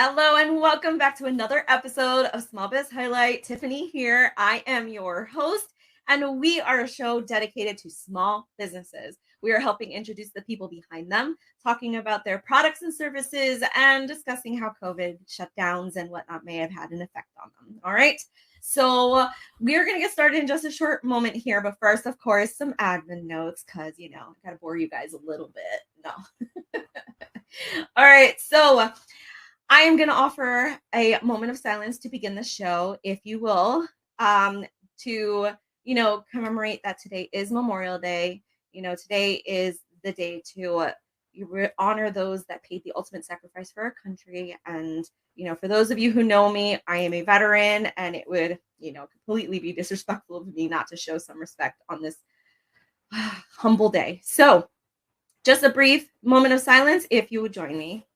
Hello and welcome back to another episode of Small Biz Highlight. Tiffany here. I am your host, and we are a show dedicated to small businesses. We are helping introduce the people behind them, talking about their products and services, and discussing how COVID shutdowns and whatnot may have had an effect on them. All right. So we're going to get started in just a short moment here. But first, of course, some admin notes because, I got to bore you guys a little bit. No. All right. So I am going to offer a moment of silence to begin the show, if you will, to, commemorate that today is Memorial Day. Today is the day to honor those that paid the ultimate sacrifice for our country. And, for those of you who know me, I am a veteran, and it would, completely be disrespectful of me not to show some respect on this humble day. So just a brief moment of silence, if you would join me.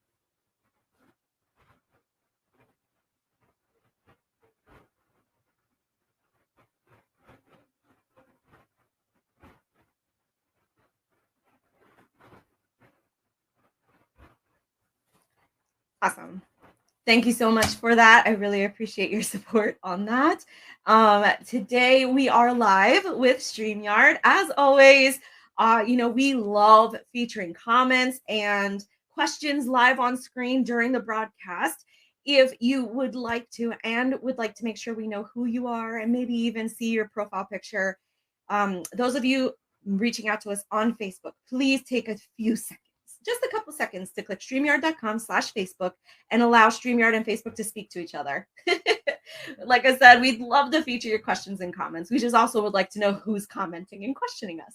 Awesome. Thank you so much for that. I really appreciate your support on that. Today we are live with StreamYard. As always, we love featuring comments and questions live on screen during the broadcast. If you would like to make sure we know who you are and maybe even see your profile picture, those of you reaching out to us on Facebook, please take a few seconds. Just a couple seconds to click StreamYard.com/Facebook and allow StreamYard and Facebook to speak to each other. Like I said, we'd love to feature your questions and comments. We just also would like to know who's commenting and questioning us.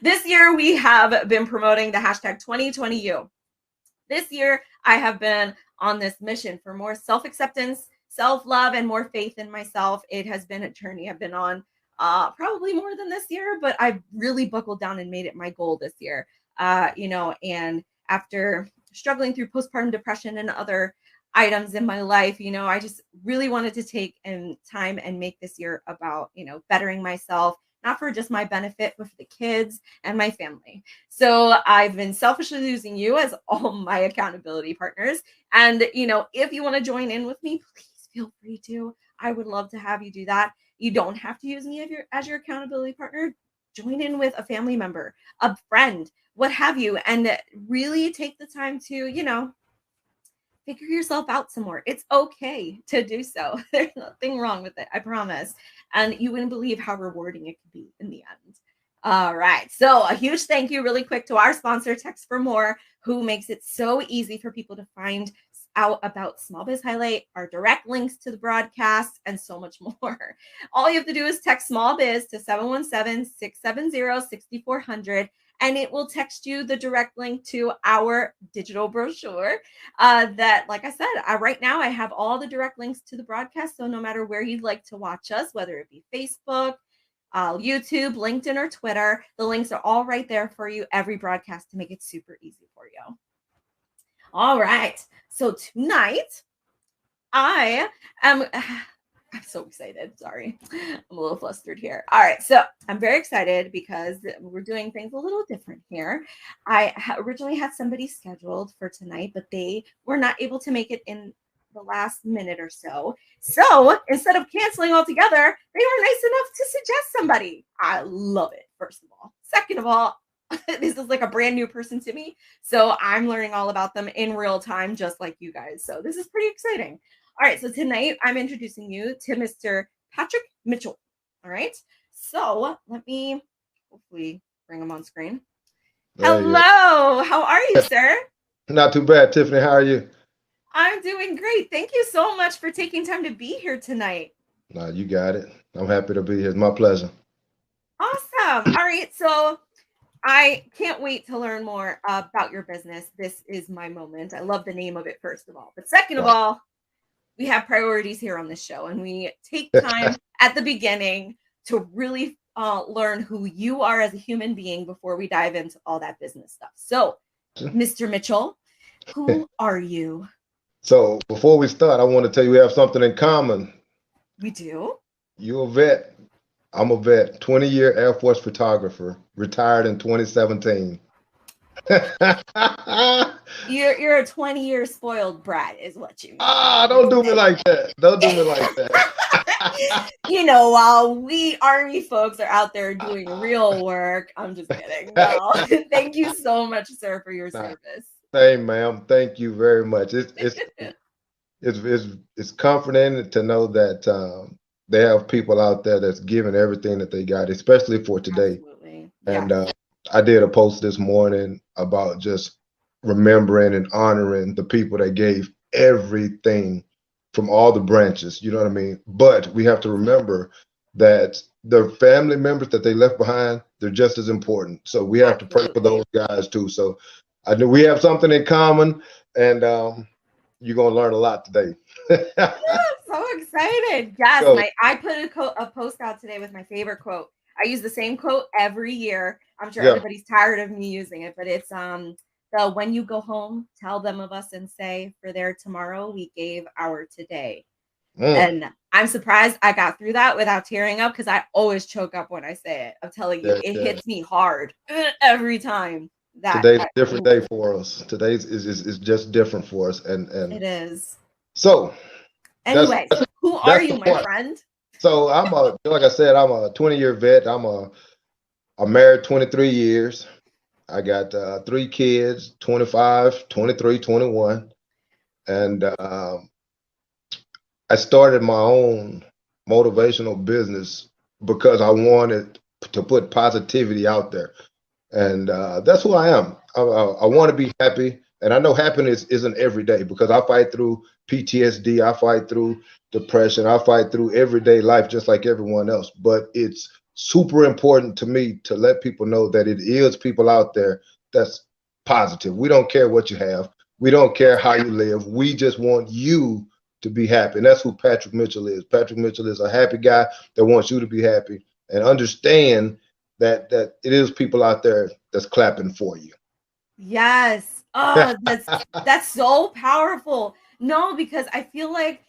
This year, we have been promoting the hashtag 2020U. This year, I have been on this mission for more self-acceptance, self-love, and more faith in myself. It has been a journey I've been on probably more than this year, but I've really buckled down and made it my goal this year. And after struggling through postpartum depression and other items in my life, I just really wanted to take time and make this year about, bettering myself, not for just my benefit, but for the kids and my family. So I've been selfishly using you as all my accountability partners. And, if you want to join in with me, please feel free to. I would love to have you do that. You don't have to use me as your accountability partner. Join in with a family member, a friend, what have you, and really take the time to, figure yourself out some more. It's okay to do so. There's nothing wrong with it, I promise. And you wouldn't believe how rewarding it could be in the end. All right. So a huge thank you really quick to our sponsor, Text for More, who makes it so easy for people to find out about Small Biz Highlight, our direct links to the broadcast, and so much more. All you have to do is text Small Biz to 717-670-6400, and it will text you the direct link to our digital brochure that, like I said, right now I have all the direct links to the broadcast. So no matter where you'd like to watch us, whether it be Facebook, YouTube, LinkedIn, or Twitter, the links are all right there for you every broadcast to make it super easy for you. All right. So tonight, I'm so excited. Sorry. I'm a little flustered here. All right. So I'm very excited because we're doing things a little different here. I originally had somebody scheduled for tonight, but they were not able to make it in the last minute or so. So instead of canceling altogether, they were nice enough to suggest somebody. I love it, first of all. Second of all, this is like a brand new person to me. So I'm learning all about them in real time, just like you guys. So this is pretty exciting. All right. So tonight I'm introducing you to Mr. Patrick Mitchell. All right. So let me hopefully bring him on screen. Hello. How are you, sir? Not too bad, Tiffany. How are you? I'm doing great. Thank you so much for taking time to be here tonight. No, you got it. I'm happy to be here. It's my pleasure. Awesome. All right. So I can't wait to learn more about your business. This is my moment. I love the name of it, first of all. But second of all, we have priorities here on this show, and we take time at the beginning to really learn who you are as a human being before we dive into all that business stuff. So, Mr. Mitchell, who are you? So before we start, I want to tell you we have something in common. We do? You're a vet. I'm a vet, 20-year Air Force photographer, retired in 2017. You're a 20-year spoiled brat is what you mean. Don't do me like that. Don't do me like that. While we Army folks are out there doing real work, I'm just kidding. No, thank you so much, sir, for your service. Same, ma'am. Thank you very much. It's comforting to know that they have people out there that's giving everything that they got, especially for today. Absolutely. And I did a post this morning about just remembering and honoring the people that gave everything from all the branches, you know what I mean? But we have to remember that the family members that they left behind, they're just as important. So we have to pray for those guys too. So I know we have something in common, and you're gonna learn a lot today. So excited. Yes, so, I put a post out today with my favorite quote. I use the same quote every year. I'm sure everybody's tired of me using it, but it's the when you go home, tell them of us and say, for their tomorrow, we gave our today. And I'm surprised I got through that without tearing up, because I always choke up when I say it. I'm telling you, it hits me hard every time. Today's a different day for us. Today's is just different for us, and it is. So, anyway, who are you, my friend? So like I said, I'm a 20-year vet. I'm married 23 years. I got 3 kids, 25, 23, 21. And I started my own motivational business because I wanted to put positivity out there. And that's who I am. I want to be happy. And I know happiness isn't every day, because I fight through PTSD. I fight through depression. I fight through everyday life just like everyone else. But it's super important to me to let people know that it is people out there that's positive. We don't care what you have. We don't care how you live. We just want you to be happy. And that's who Patrick Mitchell is. Patrick Mitchell is a happy guy that wants you to be happy, and understand that it is people out there that's clapping for you. Yes. Oh, that's so powerful. No, because I feel like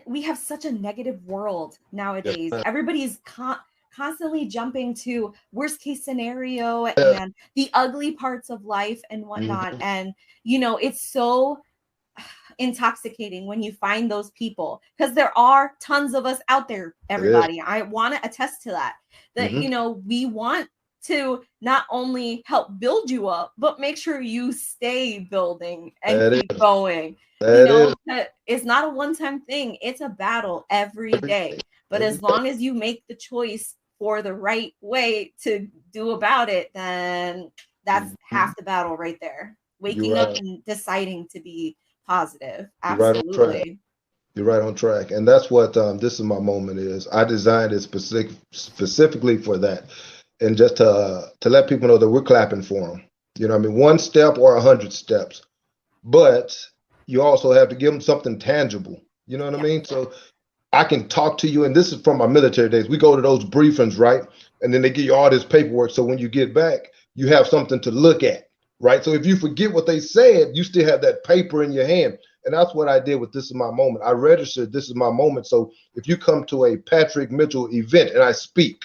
we have such a negative world nowadays. Everybody's constantly jumping to worst case scenario and the ugly parts of life and whatnot. And, it's so intoxicating when you find those people, because there are tons of us out there, everybody. I want to attest to that we want to not only help build you up, but make sure you stay building and keep going. It's not a one-time thing. It's a battle every day. But as long as you make the choice for the right way to do about it, then that's half the battle right there. Waking up and deciding to be positive. Absolutely. You're right on track. And that's what This Is My Moment is. I designed it specifically for that. And just to let people know that we're clapping for them. You know what I mean? 1 step or 100 steps. But you also have to give them something tangible. You know what I mean? So I can talk to you, and this is from my military days. We go to those briefings, right? And then they give you all this paperwork. So when you get back, you have something to look at, right? So if you forget what they said, you still have that paper in your hand. And that's what I did with This Is My Moment. I registered This Is My Moment. So if you come to a Patrick Mitchell event and I speak,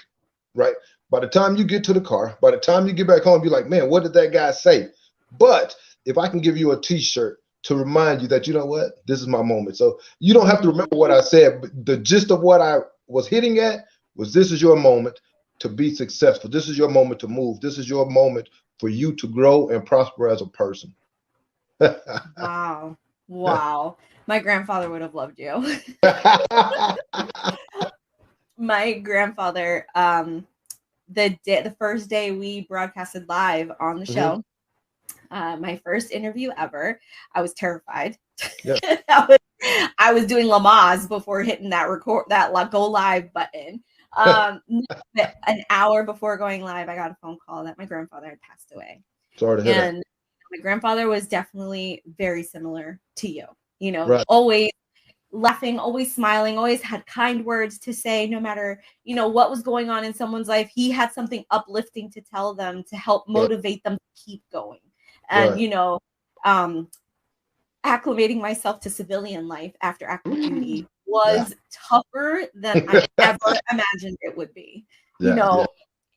right? By the time you get to the car, by the time you get back home, you're like, man, what did that guy say? But if I can give you a t-shirt to remind you that, you know what, this is my moment. So you don't have to remember what I said, but the gist of what I was hitting at was, this is your moment to be successful. This is your moment to move. This is your moment for you to grow and prosper as a person. Wow. My grandfather would have loved you. My grandfather, the first day we broadcasted live on the show, my first interview ever, I was terrified. I was doing Lamaze before hitting that go live button. An hour before going live, I got a phone call that my grandfather had passed away. Sorry to hear that. My grandfather was definitely very similar to you. Always laughing, always smiling, always had kind words to say, no matter, what was going on in someone's life. He had something uplifting to tell them to help motivate them to keep going. And, acclimating myself to civilian life after active duty was tougher than I ever imagined it would be.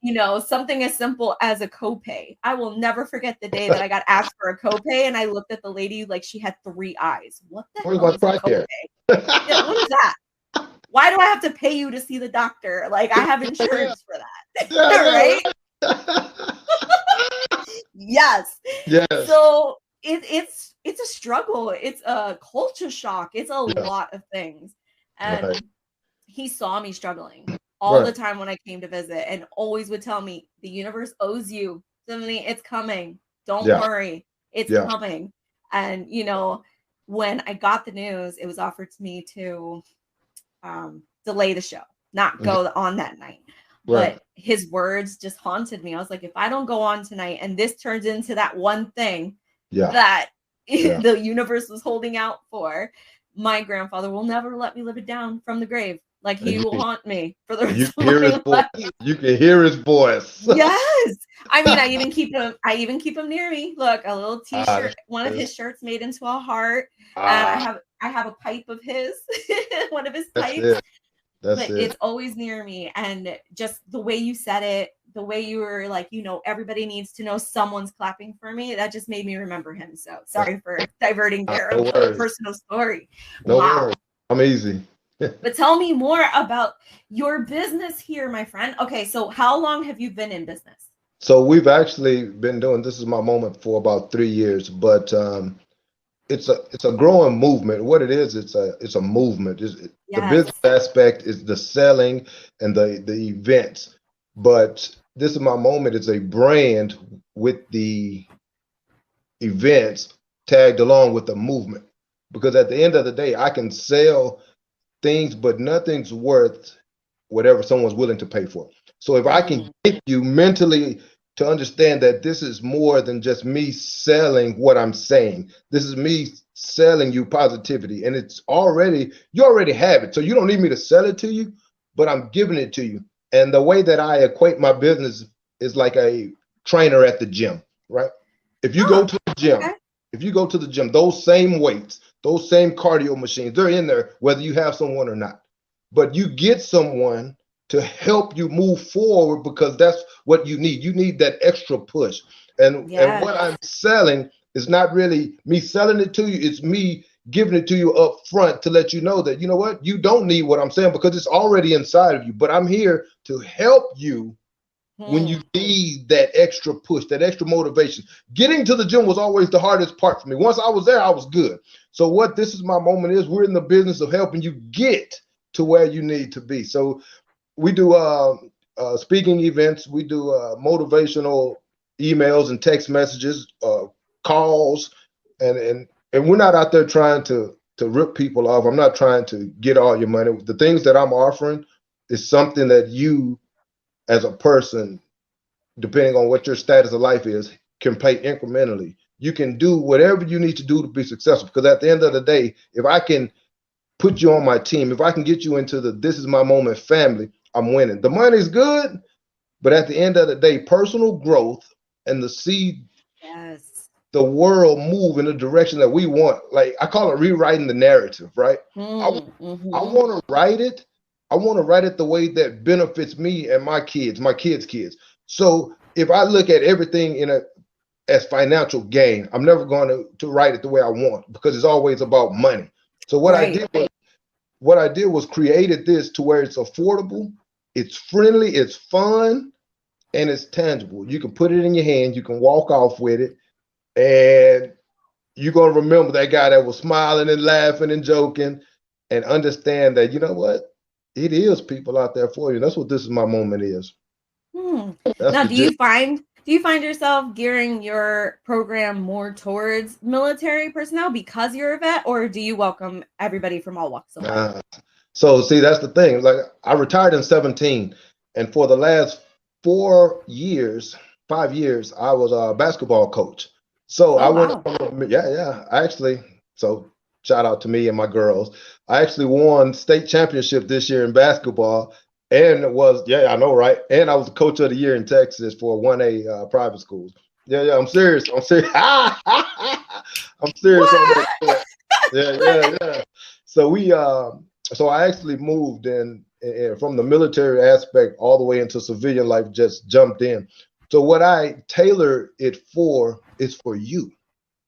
you know, something as simple as a copay. I will never forget the day that I got asked for a copay and I looked at the lady like she had 3 eyes. What the Where's hell my is a price copay? here? Yeah, what is that? Why do I have to pay you to see the doctor? Like I have insurance for that. Right? Yes. Yes. So it's a struggle. It's a culture shock. It's a Yeah. lot of things. Right. And he saw me struggling all the Right. time when I came to visit and always would tell me, the universe owes you. Tiffany, it's coming. Don't Yeah. worry. It's Yeah. coming. And you know, when I got the news, it was offered to me to delay the show, not Mhm. go on that night. Right. But his words just haunted me. I was like, if I don't go on tonight and this turns into that one thing Yeah. that Yeah. the universe was holding out for, my grandfather will never let me live it down from the grave. Like he And will haunt me for the you rest of can hear his my voice. life. You can hear his voice. Yes. I mean, I even keep him near me. Look, a little t-shirt, one of That's, his shirts made into a heart. And ah, I have a pipe of his, one of his that's pipes, it. That's but it. it's always near me. And just the way you said it, the way you were like, you know, everybody needs to know someone's clapping for me, that just made me remember him. So sorry for diverting there No of a worries. personal story. No Wow. worries. I'm easy. But tell me more about your business here, my friend. Okay, so how long have you been in business? So we've actually been doing, this is my moment, for about 3 years, but it's a growing movement. What it is, it's a movement. The business Yes. aspect is the selling and the events, but this is my moment. It's a brand with the events tagged along with the movement, because at the end of the day, I can sell things, but nothing's worth whatever someone's willing to pay for. So if I can Mm, get you mentally to understand that this is more than just me selling what I'm saying, this is me selling you positivity, and you already have it. So you don't need me to sell it to you, but I'm giving it to you. And the way that I equate my business is like a trainer at the gym, right? If you go huh. to the gym, Okay. if you go to the gym, those same weights, those same cardio machines, they're in there whether you have someone or not. But you get someone to help you move forward, because that's what you need. You need that extra push. And what Yes. I'm selling is not really me selling it to you, it's me giving it to you up front to let you know that, you know what, you don't need what I'm saying because it's already inside of you. But I'm here to help you when you Hmm. need that extra push, that extra motivation. Getting to the gym was always the hardest part for me. Once I was there, I was good. So what this is my moment is, we're in the business of helping you get to where you need to be. So we do speaking events, we do motivational emails and text messages, calls, and we're not out there trying to rip people off. I'm not trying to get all your money. The things that I'm offering is something that you, as a person, depending on what your status of life is, can pay incrementally. You can do whatever you need to do to be successful. Because at the end of the day, if I can put you on my team, if I can get you into the "this is my moment" family, I'm winning. The money's good, but at the end of the day, personal growth and the see Yes. the world move in the direction that we want. Like I call it rewriting the narrative, right? I, Mm, I mm-hmm. want to write it. I want to write it the way that benefits me and my kids' kids. So if I look at everything as financial gain, I'm never going to write it the way I want, because it's always about money. So Right. what I did was created this to where it's affordable, it's friendly, it's fun, and it's tangible. You can put it in your hand, you can walk off with it, and you're gonna remember that guy that was smiling and laughing and joking, and understand that, you know what, it is people out there for you. That's what this is my moment is. Hmm. That's Now, the gist. do you find yourself gearing your program more towards military personnel because you're a vet, or do you welcome everybody from all walks of life? Uh, so see, that's the thing. Like I retired in 17, and for the last 4 years, 5 years, I was a basketball coach. So I Oh went, wow. yeah. I actually, so shout out to me and my girls. I actually won state championship this year in basketball, and was, yeah, I know, right? And I was the coach of the year in Texas for 1A private schools. Yeah, I'm serious. I'm serious. I'm serious on What? that. Yeah. So I actually moved, and and from the military aspect all the way into civilian life, just jumped in. So what I tailor it for is for you,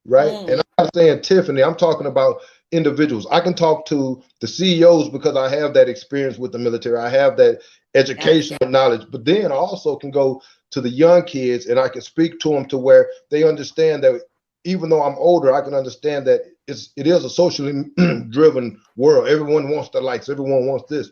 right? And Mm, I'm not saying Tiffany, I'm talking about individuals. I can talk to the CEOs because I have that experience with the military. I have that yes. educational knowledge, but then I also can go to the young kids and I can speak to them to where they understand that even though I'm older, I can understand that it is a socially driven world. Everyone wants the likes, everyone wants this.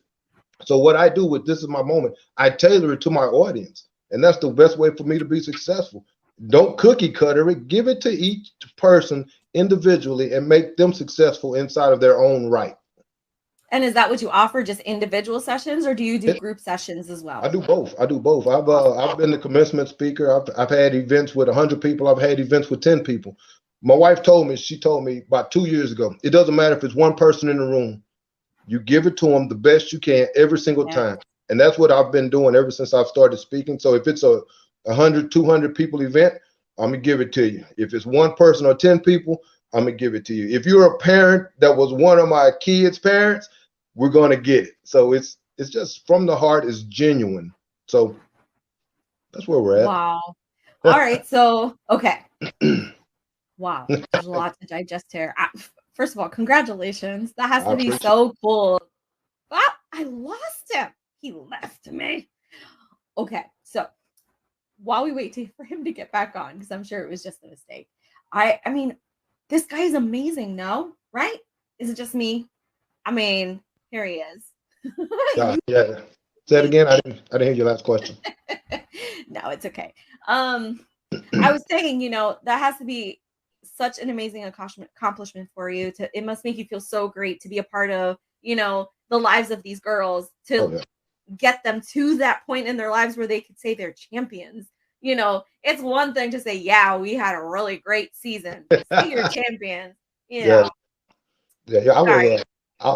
So what I do with This Is My Moment, I tailor it to my audience. And that's the best way for me to be successful. Don't cookie cutter it. Give it to each person individually and make them successful inside of their own right. And is that what you offer, just individual sessions, or do you do It, group sessions as I well? do both. I do both. I've been the commencement speaker. I've had events with 100 people. I've had events with 10 people. My wife told me, she told me about 2 years ago, it doesn't matter if it's one person in the room. You give it to them the best you can every single Yeah. time. And that's what I've been doing ever since I've started speaking. So if it's a 100, 200 people event, I'm going to give it to you. If it's one person or 10 people, I'm going to give it to you. If you're a parent that was one of my kids' parents, we're going to get it. So it's just from the heart, it's genuine. So that's where we're at. Wow. All right. So, okay. Wow. There's a lot to digest here. First of all, congratulations. That has I to be appreciate so cool. Ah, I lost him. He left me. Okay. So, while we wait for him to get back on, because I'm sure it was just a mistake. I mean, this guy is amazing, no? Right? Is it just me? I mean, here he is. Yeah. Say it again. I didn't hear your last question. No, it's okay. I was saying, that has to be such an amazing accomplishment for you. It must make you feel so great to be a part of, the lives of these girls, Oh to yeah. get them to that point in their lives where they could say they're champions. It's one thing to say, yeah, we had a really great season, but say you're champions, you Yeah. know. Yeah. I will. Sorry.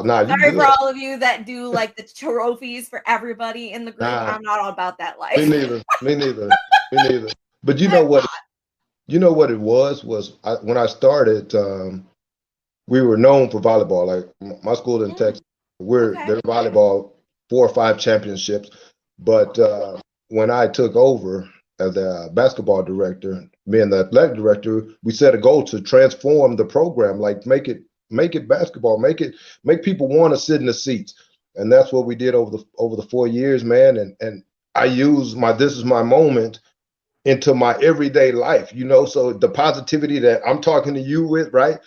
Nah, you Sorry for good. all of you that do like the trophies for everybody in the group. Nah, I'm not all about that me life. neither. Me neither. Me neither. But you know I'm what? You know what it was when I started. We were known for volleyball. Like my school in not. Texas, we're Okay. their volleyball 4 or 5 championships. But when I took over as a basketball director, me and the athletic director, we set a goal to transform the program, like make it basketball, make people want to sit in the seats. And that's what we did over the 4 years, man. And I use my This Is My Moment into my everyday life. So the positivity that I'm talking to you with, right?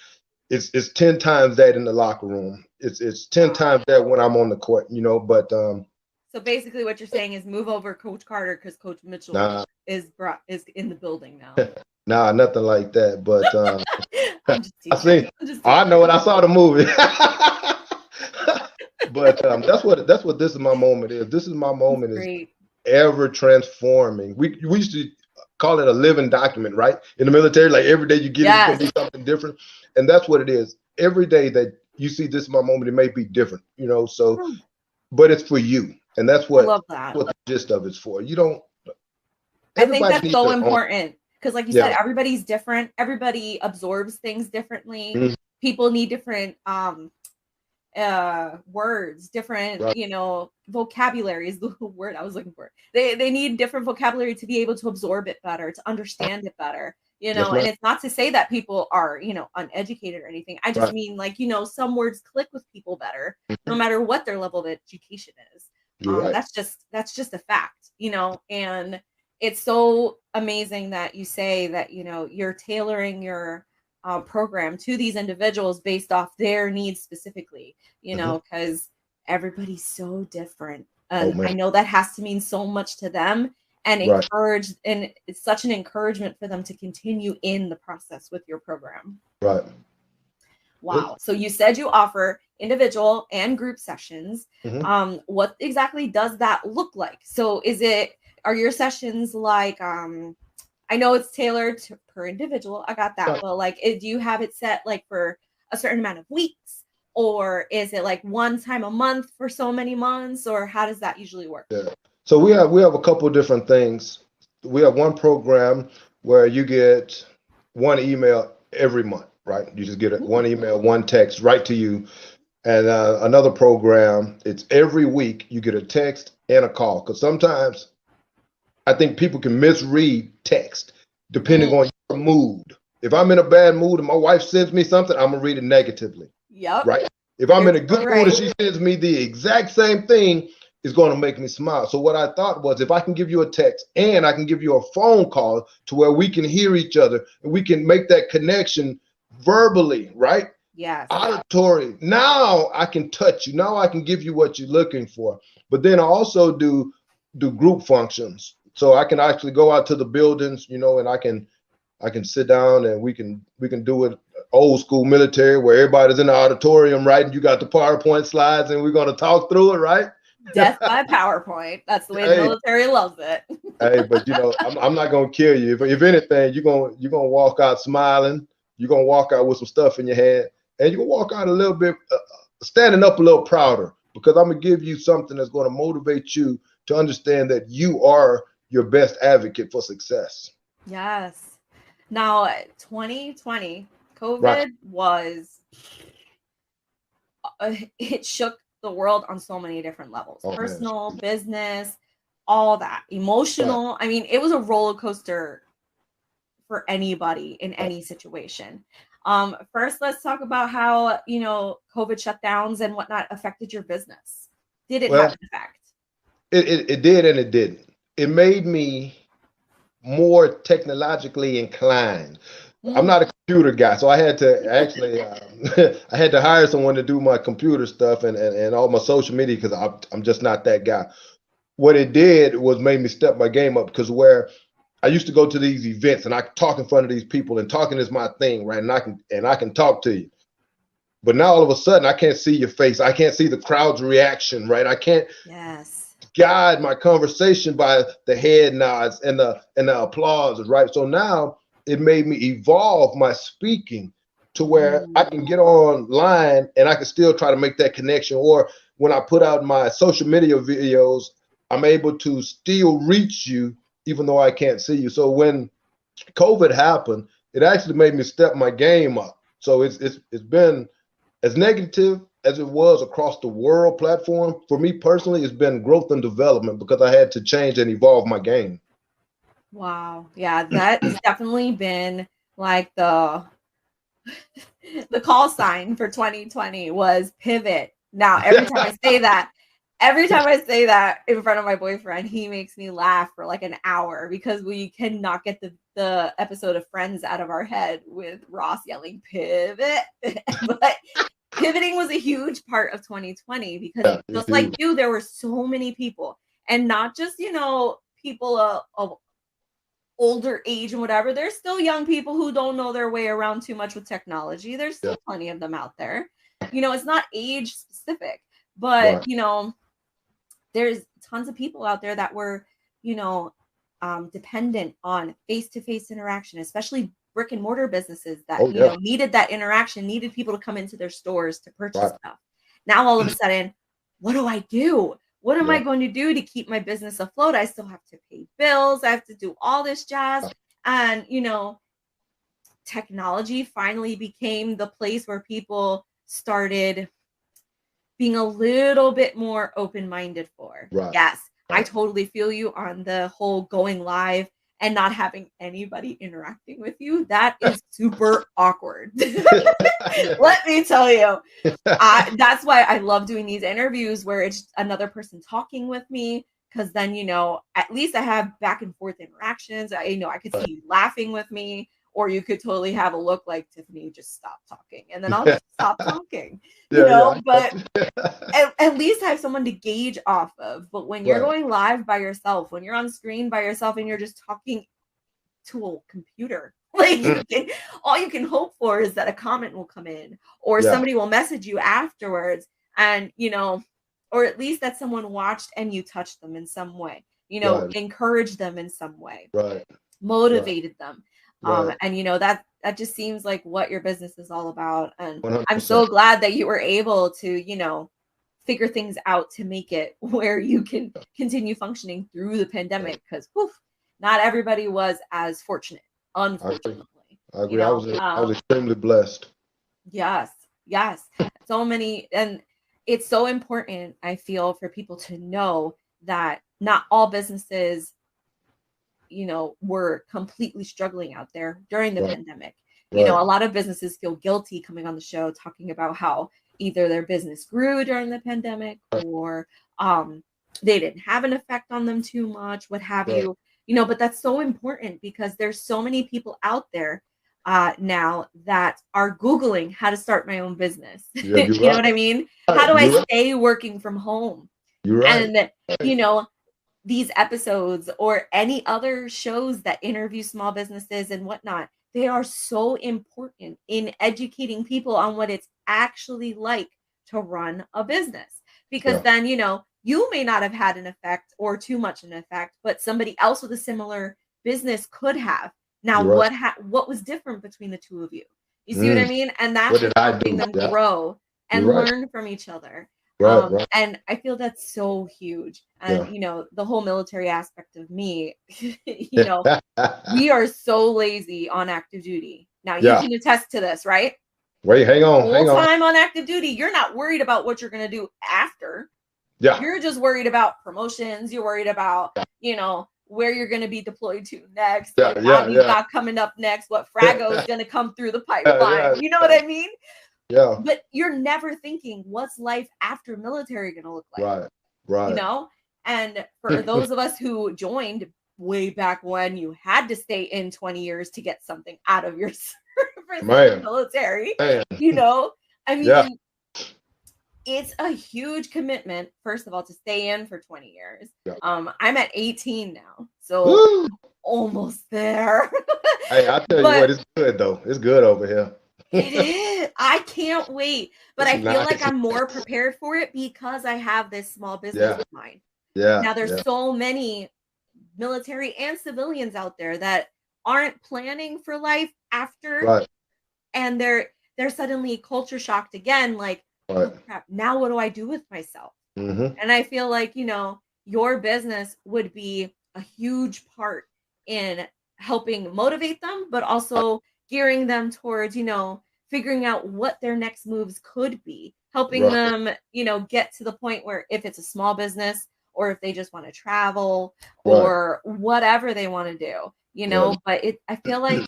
It's 10 times that in the locker room. It's 10 Wow. times that when I'm on the court. But So basically, what you're saying is move over Coach Carter because Coach Mitchell nah, is in the building now. nah, nothing like that. But I'm just I teasing. see, I'm just I teasing. know it. I saw the movie. But that's what This Is My Moment is. This Is My That's Moment is great. ever transforming. We used to call it a living document, right? In the military, like every day you get it, it's gonna Yes. be something different. And that's what it is. Every day that you see This Is My Moment, it may be different. So Hmm, but it's for you. And that's I what love that. what the gist of it's for. You don't I think Everybody that's needs so their own. important because, like you said, Yeah. everybody's different. Everybody absorbs things differently. Mhm. People need different words, different Right. vocabulary is the word I was looking for. They need different vocabulary to be able to absorb it better, to understand it better. Yes, And ma'am. it's not to say that people are uneducated or anything. I just Right. mean, like, some words click with people better no Mhm. matter what their level of education is. You're right. That's just a fact. And it's so amazing that you say that you're tailoring your program to these individuals based off their needs specifically, Mhm. because everybody's so different. Oh And I man. know that has to mean so much to them, Right. and it's such an encouragement for them to continue in the process with your program. Right. It, Wow. So you said you offer individual and group sessions. mhm. What exactly does that look like? So are your sessions like, I know it's tailored per individual. I got that. Right. But like, do you have it set like for a certain amount of weeks? Or is it like one time a month for so many months? Or how does that usually work? Yeah. So we have a couple of different things. We have one program where you get one email every month, right? You just get one Mm, email, one text right to you. And another program, it's every week you get a text and a call. Because sometimes I think people can misread text depending Mm, on your mood. If I'm in a bad mood and my wife sends me something, I'm gonna read it negatively, yep, right? If I'm you're in a so good mood and right. she sends me the exact same thing, it's gonna make me smile. So what I thought was, if I can give you a text and I can give you a phone call to where we can hear each other and we can make that connection verbally, right? Yes. Auditory. Now I can touch you. Now I can give you what you're looking for. But then I also do group functions. So I can actually go out to the buildings, and I can sit down and we can do it old school military where everybody's in the auditorium, right? And you got the PowerPoint slides and we're gonna talk through it, right? Death by PowerPoint. That's the way the Hey, military loves it. hey, but I'm not gonna kill you. If anything, you're gonna walk out smiling. You're gonna walk out with some stuff in your hand, and you're gonna walk out a little bit standing up a little prouder because I'm gonna give you something that's gonna motivate you to understand that you are your best advocate for success. Yes. Now, 2020, Right. COVID was, it shook the world on so many different levels, Oh man. personal, business, all that, Right. emotional. I mean, it was a roller coaster for anybody in Right. any situation. First, let's talk about how, COVID shutdowns and whatnot affected your business. Did it have Well, an effect? it did and it didn't. It made me more technologically inclined. I'm Mm, not a computer guy, so I had to actually I had to hire someone to do my computer stuff and all my social media because I'm just not that guy. What it did was made me step my game up because where I used to go to these events and I could talk in front of these people and talking is my thing, right? And I can talk to you. But now all of a sudden I can't see your face. I can't see the crowd's reaction, right? I can't yes. guide my conversation by the head nods and the applause, right? So now it made me evolve my speaking to where I Mm, can get online and I can still try to make that connection. Or when I put out my social media videos, I'm able to still reach you even though I can't see you. So when COVID happened, it actually made me step my game up. So it's been as negative as it was across the world platform. For me personally, it's been growth and development because I had to change and evolve my game. wow. Yeah, that's definitely been like the call sign for 2020 was pivot. Now, every time I say that in front of my boyfriend, he makes me laugh for like an hour because we cannot get the episode of Friends out of our head with Ross yelling pivot. But pivoting was a huge part of 2020 because Yeah, it's just like huge. you, there were so many people, and not just, people of older age and whatever. There's still young people who don't know their way around too much with technology. There's Yeah, still plenty of them out there. It's not age specific, but right. there's tons of people out there that were, you know, dependent on face-to-face interaction, especially brick and mortar businesses that, Oh yeah, needed that interaction, needed people to come into their stores to purchase right. stuff. Now, all of a sudden, what do I do? What am I Yeah, going to do to keep my business afloat? I still have to pay bills. I have to do all this jazz. And, technology finally became the place where people started being a little bit more open-minded for. right, Yes, I right. totally feel you on the whole going live and not having anybody interacting with you. That is super awkward. Yeah. Let me tell you. That's why I love doing these interviews where it's another person talking with me because then at least I have back and forth interactions. I could see Right. you laughing with me, or you could totally have a look like Tiffany, just stop talking, and then I'll just stop talking. Yeah, yeah. But at least have someone to gauge off of. But when you're Right. going live by yourself, when you're on screen by yourself, and you're just talking to a computer. Like Mm, all you can hope for is that a comment will come in or yeah, somebody will message you afterwards and, or at least that someone watched and you touched them in some way, right, encourage them in some way, right, right, motivated them. right. And that just seems like what your business is all about. And I'm 100%. so glad that you were able to, figure things out to make it where you can continue functioning through the Yeah, pandemic because not everybody was as fortunate, I agree. unfortunately. I agree. I was extremely blessed. Yes, yes. so many, and it's so important, I feel, for people to know that not all businesses, were completely struggling out there during the pandemic. A lot of businesses feel guilty coming on the show talking about how either their business grew during the pandemic or they didn't have an effect on them too much, what have you. But that's so important because there's so many people out there now that are Googling how to start my own business. Yeah, you know what I mean? How do I stay working from home? You're right. And, these episodes or any other shows that interview small businesses and whatnot, they are so important in educating people on what it's actually like to run a business. Because then, you may not have had an effect or too much an effect, but somebody else with a similar business could have. Now, what was different between the two of you? You see what I mean? And that's what's helping them grow and learn from each other. And I feel that's so huge. And, the whole military aspect of me, we are so lazy on active duty. Now, you can attest to this, right? Wait, hang on. Whole time on active duty, you're not worried about what you're going to do after. Yeah. You're just worried about promotions. You're worried about, where you're going to be deployed to next. What you got coming up next. What Frago is going to come through the pipeline. You know what I mean? Yeah. But you're never thinking, what's life after military going to look like? Right. And for those of us who joined way back when you had to stay in 20 years to get something out of your service in the military, I mean, it's a huge commitment, first of all, to stay in for 20 years. I'm at 18 now, so almost there. Hey, I'll tell you what, it's good though. It's good over here. It is. I can't wait. But I feel like I'm more prepared for it because I have this small business mind. Now there's so many military and civilians out there that aren't planning for life after, and they're suddenly culture shocked again, like, oh crap, now what do I do with myself? And I feel like, your business would be a huge part in helping motivate them, but also gearing them towards, figuring out what their next moves could be, helping them, get to the point where if it's a small business or if they just want to travel or whatever they want to do, but I feel like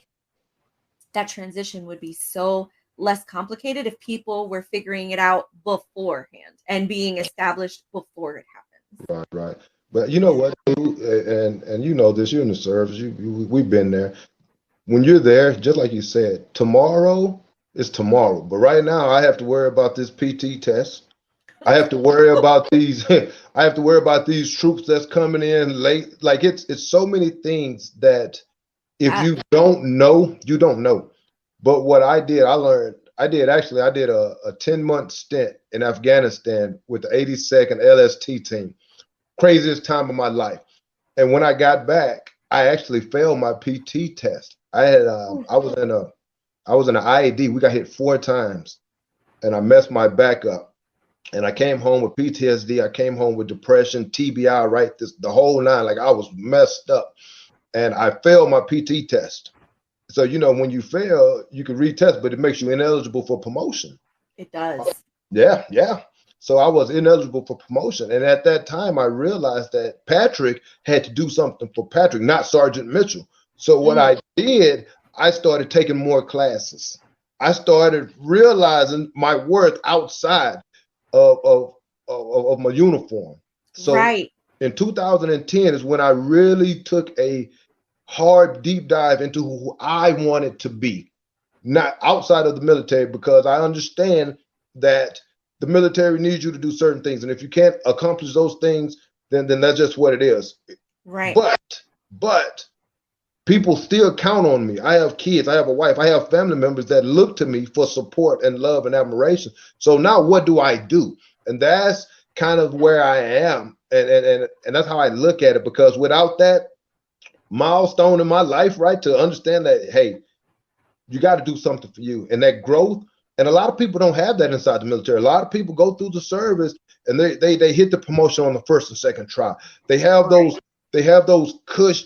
that transition would be so less complicated if people were figuring it out beforehand and being established before it happens. Right. But you know what, and you know this, you're in the service, we've been there. When you're there, just like you said, tomorrow is tomorrow. But right now I have to worry about this PT test. I have to worry about these, I have to worry about these troops that's coming in late. Like it's so many things that if you don't know, you don't know. But what I did, I did a 10-month stint in Afghanistan with the 82nd LST team. Craziest time of my life. And when I got back, I actually failed my PT test. I was in an IED. We got hit 4 times and I messed my back up. And I came home with PTSD. I came home with depression, TBI, the whole 9. Like I was messed up. And I failed my PT test. So, when you fail, you can retest, but it makes you ineligible for promotion. It does. Yeah. So I was ineligible for promotion. And at that time, I realized that Patrick had to do something for Patrick, not Sergeant Mitchell. So what I did, I started taking more classes. I started realizing my worth outside of my uniform. So in 2010 is when I really took a hard deep dive into who I wanted to be, not outside of the military, because I understand that the military needs you to do certain things, and if you can't accomplish those things, then that's just what it is. Right. But people still count on me. I have kids, I have a wife, I have family members that look to me for support and love and admiration. So now what do I do? And that's kind of where I am, and that's how I look at it, because without that milestone in my life, to understand that, hey, you got to do something for you, and that growth. And a lot of people don't have that inside the military. A lot of people go through the service and they hit the promotion on the first and second try. They have those cush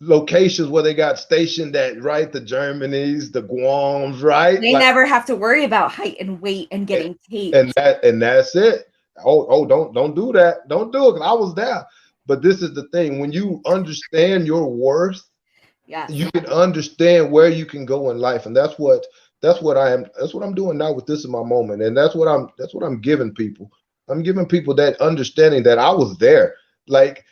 locations where they got stationed at, right? The Germanys, the Guams, right? They Like, never have to worry about height and weight and getting taped. and that's it. Don't do that. Don't do it. 'Cause I was there. But this is the thing. When you understand your worth, Yes. you can understand where you can go in life. And that's what I'm doing now with This Is My Moment. And that's what I'm giving people. I'm giving people that understanding that I was there. Like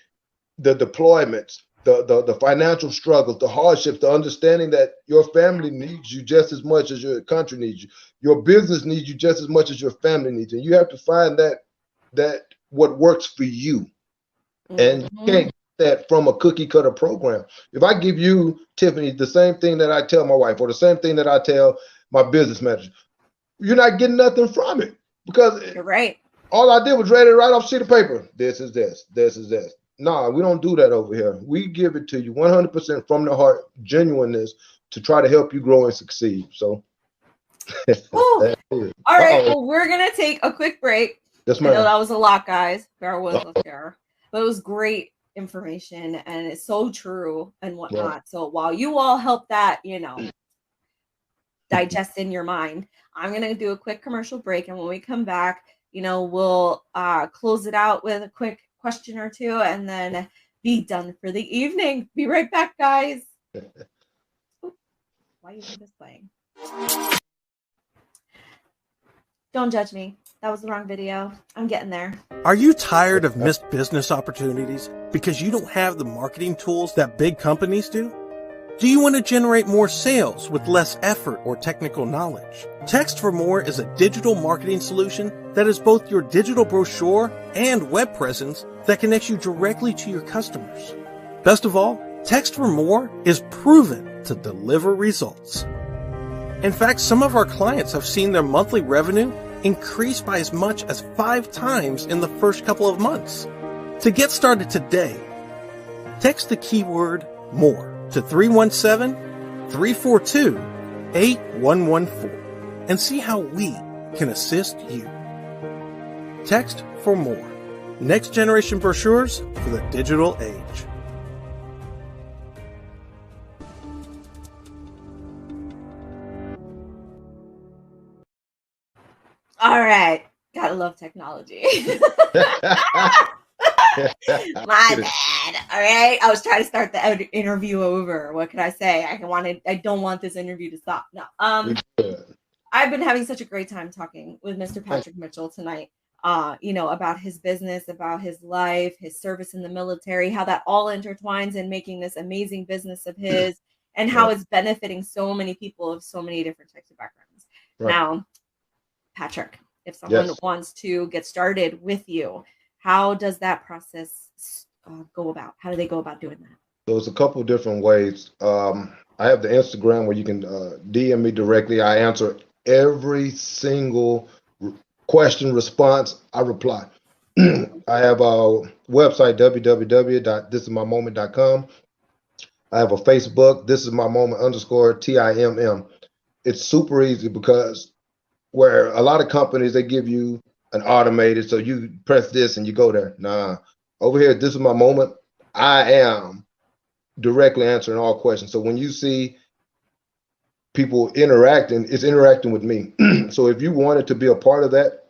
the deployments, the financial struggles, the hardships, the understanding that your family needs you just as much as your country needs you. Your business needs you just as much as your family needs you. And you have to find that what works for you. And you can't get that from a cookie cutter program. If I give you, Tiffany, the same thing that I tell my wife or the same thing that I tell my business manager, you're not getting nothing from it, because You're right. all I did was read it right off a sheet of paper. This is this. This is this. Nah, we don't do that over here. We give it to you 100% from the heart, genuineness, to try to help you grow and succeed. So, all right. Well, we're gonna take a quick break. Yes, I know ma'am. that was a lot, guys. Bear with us here, but it was great information and it's so true and whatnot. Right. So while you all help that, digest in your mind, I'm gonna do a quick commercial break, and when we come back, we'll close it out with a quick question or two, and then be done for the evening. Be right back, guys. Why isn't this playing? Don't judge me. That was the wrong video. I'm getting there. Are you tired of missed business opportunities because you don't have the marketing tools that big companies do? Do you want to generate more sales with less effort or technical knowledge? Text for More is a digital marketing solution that is both your digital brochure and web presence that connects you directly to your customers. Best of all, Text for More is proven to deliver results. In fact, some of our clients have seen their monthly revenue increase by as much as 5 times in the first couple of months. To get started today, text the keyword MORE to 317-342-8114 and see how we can assist you. Text for More. Next generation brochures for the digital age. All right. Gotta love technology. My bad. All right. I was trying to start the interview over. What could I say? I don't want this interview to stop. No. I've been having such a great time talking with Mr. Patrick Mitchell tonight. About his business, about his life, his service in the military, how that all intertwines in making this amazing business of his, and how it's benefiting so many people of so many different types of backgrounds. Right. Now, Patrick, if someone wants to get started with you, how does that process go about? How do they go about doing that? So it's a couple of different ways. I have the Instagram where you can DM me directly. I answer every single question, response. I reply. I have a website, www.thisismymoment.com. I have a Facebook, This Is My Moment _TIMM. It's super easy, because where a lot of companies, they give you an automated, so you press this and you go there. Nah, over here, This Is My Moment. I am directly answering all questions. So when you see people interacting, it's interacting with me. So if you wanted to be a part of that,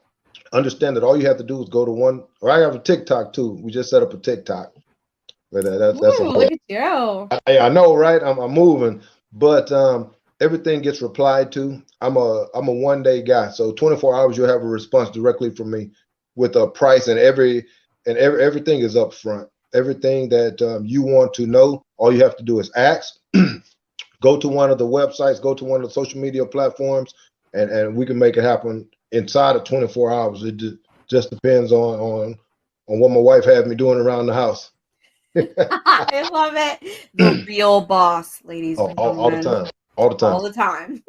understand that all you have to do is go to one, or I have a TikTok too. We just set up a TikTok. But that's look at you. I know, right? I'm moving, but everything gets replied to. I'm a one-day guy, so 24 hours you'll have a response directly from me with a price, and everything is up front. Everything that you want to know, all you have to do is ask. Go to one of the websites, go to one of the social media platforms, and we can make it happen inside of 24 hours. It just depends on what my wife had me doing around the house. I love it. The real boss, ladies and gentlemen. All the time. All the time.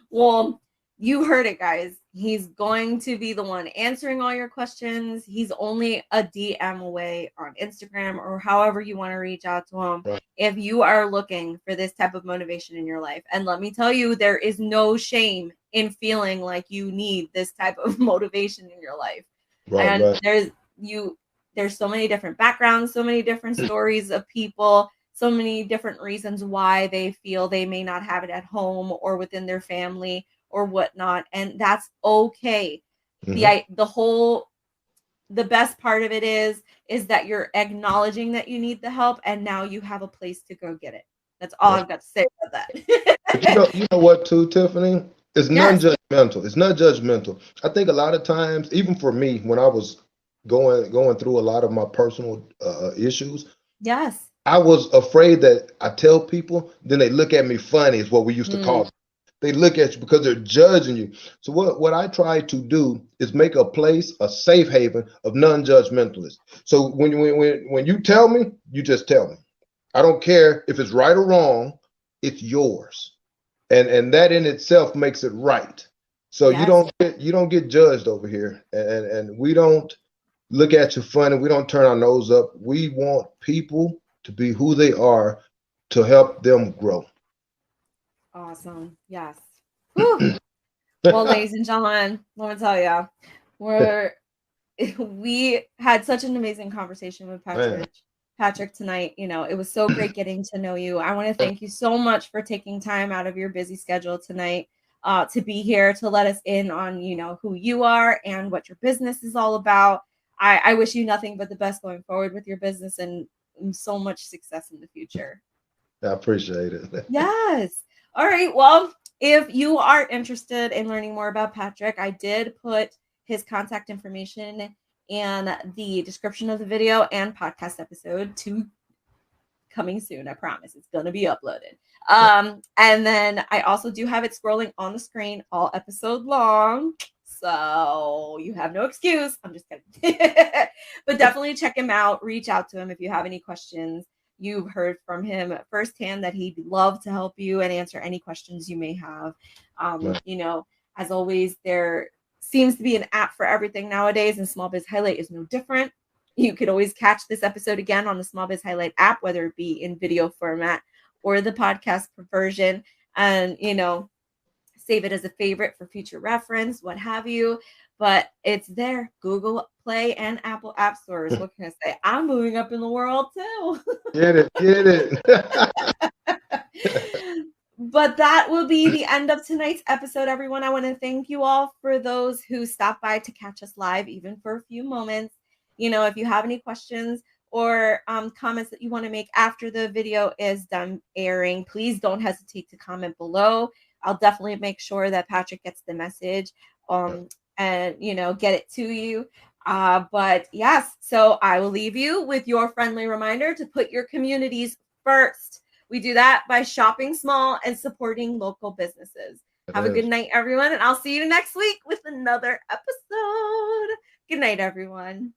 Well, you heard it, guys. He's going to be the one answering all your questions. He's only a DM away on Instagram or however you want to reach out to him. Right. If you are looking for this type of motivation in your life, and let me tell you, there is no shame in feeling like you need this type of motivation in your life. Right, and there's so many different backgrounds, so many different stories of people, so many different reasons why they feel they may not have it at home or within their family or whatnot. And that's okay. The best part of it is that you're acknowledging that you need the help, and now you have a place to go get it. That's all I've got to say about that. But you know what too, Tiffany? It's Yes. non-judgmental. It's not judgmental. I think a lot of times, even for me, when I was going through a lot of my personal issues, Yes. I was afraid that I tell people, then they look at me funny, is what we used to call it. They look at you because they're judging you. So what I try to do is make a place, a safe haven of non-judgmentalists. So when you tell me, you just tell me. I don't care if it's right or wrong, it's yours. And that in itself makes it right. So Yes. you don't get judged over here. And we don't look at you funny. We don't turn our nose up. We want people to be who they are to help them grow. Awesome. Yes. Whew. Well, ladies and gentlemen, let me tell you, we had such an amazing conversation with Man. Patrick tonight. You know, it was so great getting to know you. I want to thank you so much for taking time out of your busy schedule tonight to be here to let us in on, you know, who you are and what your business is all about. I wish you nothing but the best going forward with your business and so much success in the future. I appreciate it. Yes. All right. Well, if you are interested in learning more about Patrick, I did put his contact information in the description of the video and podcast episode to coming soon. I promise it's going to be uploaded. And then I also do have it scrolling on the screen all episode long. So you have no excuse. I'm just kidding. But definitely check him out. Reach out to him if you have any questions. You've heard from him firsthand that he'd love to help you and answer any questions you may have. You know, as always, there seems to be an app for everything nowadays, and Small Biz Highlight is no different. You could always catch this episode again on the Small Biz Highlight app, whether it be in video format or the podcast version. And, you know, save it as a favorite for future reference, what have you. But it's there. Google Play and Apple App Stores. What can I say? I'm moving up in the world too. Get it. But that will be the end of tonight's episode, everyone. I want to thank you all for those who stopped by to catch us live, even for a few moments. You know, if you have any questions or comments that you want to make after the video is done airing, please don't hesitate to comment below. I'll definitely make sure that Patrick gets the message and, you know, get it to you. But yes, so I will leave you with your friendly reminder to put your communities first. We do that by shopping small and supporting local businesses. Have a good night, everyone, and I'll see you next week with another episode. Good night, everyone.